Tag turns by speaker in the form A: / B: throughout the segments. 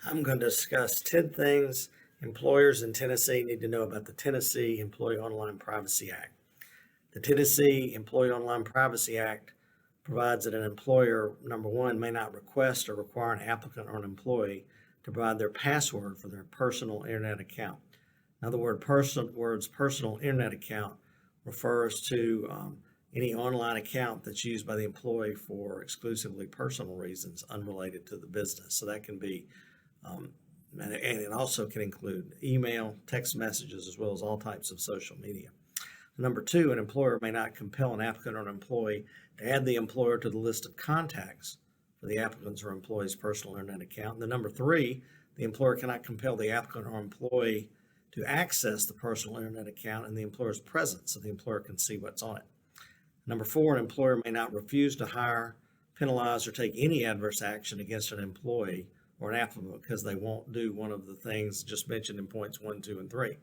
A: I'm going to discuss 10 things employers in Tennessee need to know about the Tennessee Employee Online Privacy Act. The Tennessee Employee Online Privacy Act provides that an employer, number one, may not request or require an applicant or an employee to provide their password for their personal internet account. Now, the words personal internet account refers to any online account that's used by the employee for exclusively personal reasons unrelated to the business. So that can be, and it also can include email, text messages, as well as all types of social media. Number two, an employer may not compel an applicant or an employee to add the employer to the list of contacts for the applicant's or employee's personal internet account. And then number three, the employer cannot compel the applicant or employee to access the personal internet account in the employer's presence so the employer can see what's on it. Number four, an employer may not refuse to hire, penalize, or take any adverse action against an employee or an applicant because they won't do one of the things just mentioned in points 1, 2, and 3.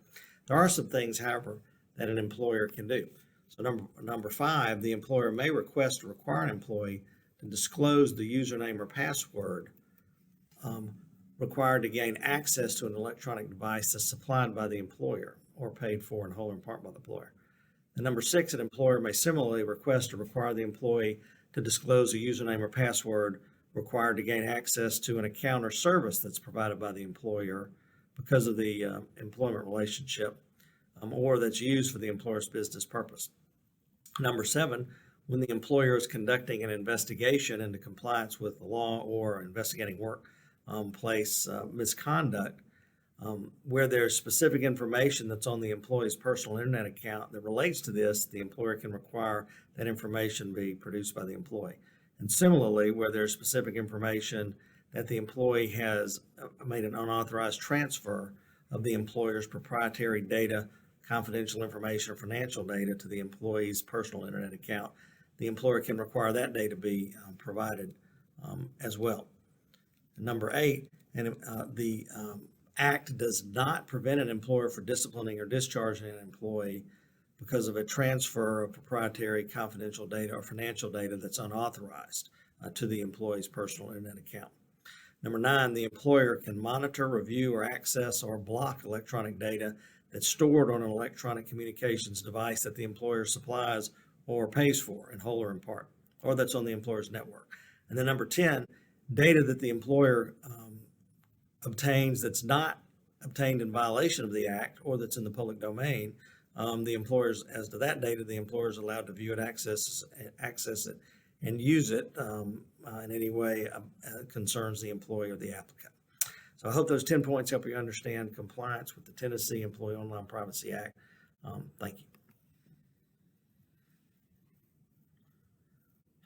A: There are some things, however, that an employer can do. So number five, the employer may request or require an employee to disclose the username or password required to gain access to an electronic device that's supplied by the employer or paid for in whole or in part by the employer. And number six, an employer may similarly request or require the employee to disclose a username or password required to gain access to an account or service that's provided by the employer because of the employment relationship or that's used for the employer's business purpose. Number seven, when the employer is conducting an investigation into compliance with the law or investigating workplace misconduct, where there's specific information that's on the employee's personal internet account that relates to this, the employer can require that information be produced by the employee. And similarly, where there's specific information that the employee has made an unauthorized transfer of the employer's proprietary data, confidential information, or financial data to the employee's personal internet account, the employer can require that data be provided as well. Number eight, the Act does not prevent an employer from disciplining or discharging an employee because of a transfer of proprietary confidential data or financial data that's unauthorized to the employee's personal internet account. Number nine, the employer can monitor, review, or access or block electronic data that's stored on an electronic communications device that the employer supplies or pays for in whole or in part, or that's on the employer's network. And then number 10, data that the employer obtains that's not obtained in violation of the Act or that's in the public domain, the employers, as to that data, the employer is allowed to view it, access it, and use it in any way concerns the employee or the applicant. So I hope those 10 points help you understand compliance with the Tennessee Employee Online Privacy Act. Thank you.